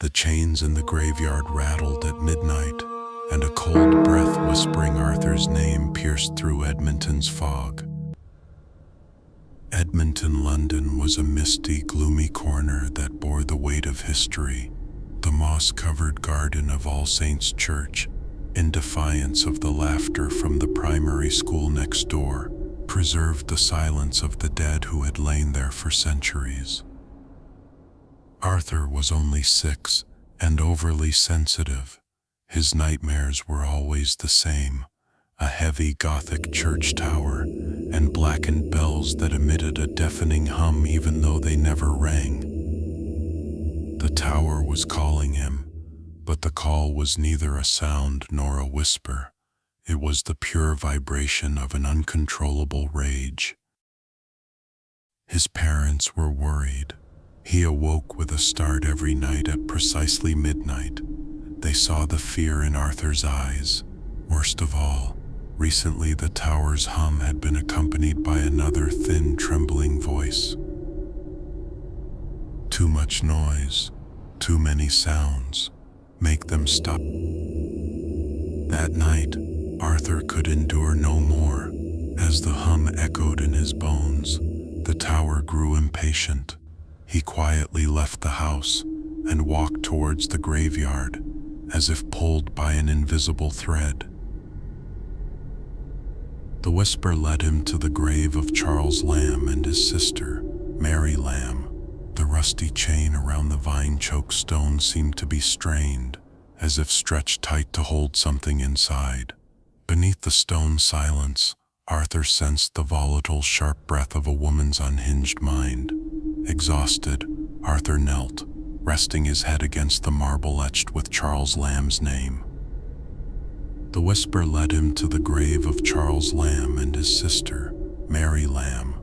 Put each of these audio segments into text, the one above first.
The chains in the graveyard rattled at midnight, and a cold breath whispering Arthur's name pierced through Edmonton's fog. Edmonton, London was a misty, gloomy corner that bore the weight of history. The moss-covered garden of All Saints' Church, in defiance of the laughter from the primary school next door, preserved the silence of the dead who had lain there for centuries. Arthur was only 6 and overly sensitive. His nightmares were always the same: a heavy Gothic church tower and blackened bells that emitted a deafening hum even though they never rang. The tower was calling him, but the call was neither a sound nor a whisper. It was the pure vibration of an uncontrollable rage. His parents were worried. He awoke with a start every night at precisely midnight. They saw the fear in Arthur's eyes. Worst of all, recently the tower's hum had been accompanied by another thin, trembling voice. Too much noise, too many sounds. Make them stop. That night, Arthur could endure no more. As the hum echoed in his bones, the tower grew impatient. He quietly left the house and walked towards the graveyard, as if pulled by an invisible thread. The whisper led him to the grave of Charles Lamb and his sister, Mary Lamb. The rusty chain around the vine-choked stone seemed to be strained, as if stretched tight to hold something inside. Beneath the stone silence, Arthur sensed the volatile, sharp breath of a woman's unhinged mind. Exhausted, Arthur knelt, resting his head against the marble etched with Charles Lamb's name. The whisper led him to the grave of Charles Lamb and his sister, Mary Lamb.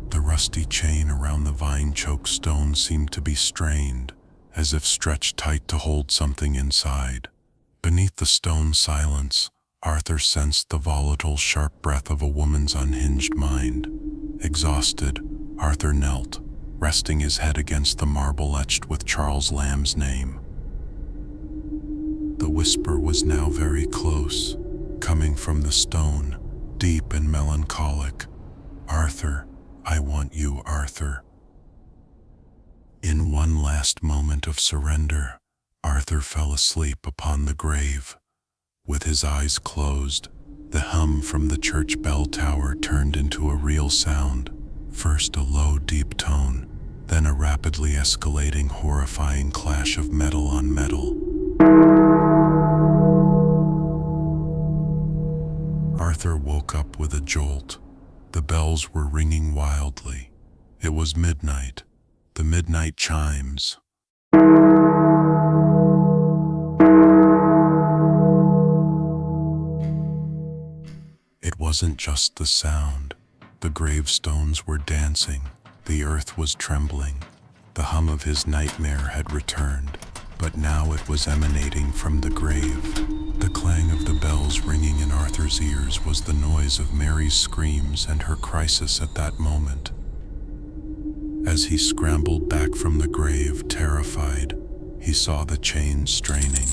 The rusty chain around the vine-choked stone seemed to be strained, as if stretched tight to hold something inside. Beneath the stone silence, Arthur sensed the volatile, sharp breath of a woman's unhinged mind. Exhausted, Arthur knelt, resting his head against the marble etched with Charles Lamb's name. The whisper was now very close, coming from the stone, deep and melancholic. "Arthur, I want you, Arthur." In one last moment of surrender, Arthur fell asleep upon the grave. With his eyes closed, the hum from the church bell tower turned into a real sound, first a low, deep tone, then a rapidly escalating, horrifying clash of metal on metal. Arthur woke up with a jolt. The bells were ringing wildly. It was midnight. The midnight chimes. It wasn't just the sound. The gravestones were dancing. The earth was trembling. The hum of his nightmare had returned, but now it was emanating from the grave. The clang of the bells ringing in Arthur's ears was the noise of Mary's screams and her crisis at that moment. As he scrambled back from the grave, terrified, he saw the chain straining.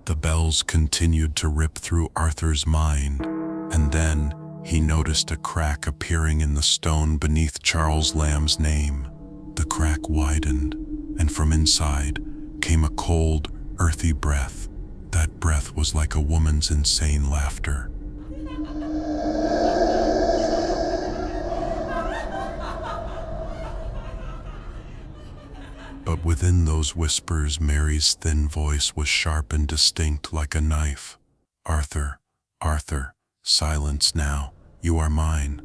The bells continued to rip through Arthur's mind, and then he noticed a crack appearing in the stone beneath Charles Lamb's name. The crack widened, and from inside came a cold, earthy breath. That breath was like a woman's insane laughter. But within those whispers, Mary's thin voice was sharp and distinct like a knife. "Arthur, Arthur, silence now. You are mine."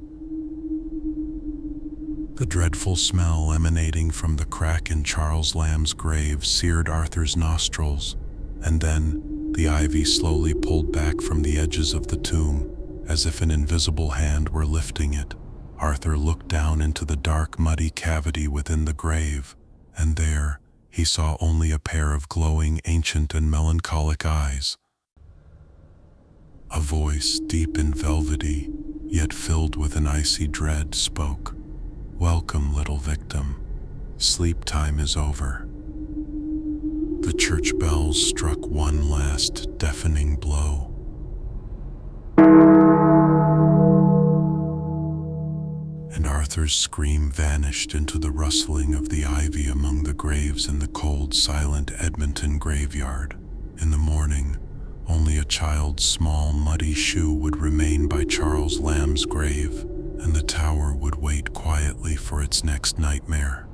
The dreadful smell emanating from the crack in Charles Lamb's grave seared Arthur's nostrils, and then the ivy slowly pulled back from the edges of the tomb, as if an invisible hand were lifting it. Arthur looked down into the dark, muddy cavity within the grave, and there he saw only a pair of glowing, ancient and melancholic eyes. A voice, deep and velvety, yet filled with an icy dread, spoke. "Welcome, little victim. Sleep time is over. The church bells struck one last deafening blow. And Arthur's scream vanished into the rustling of the ivy among the graves in the cold, silent Edmonton graveyard. In the morning, only a child's small, muddy shoe would remain by Charles Lamb's grave, and the tower would wait quietly for its next nightmare.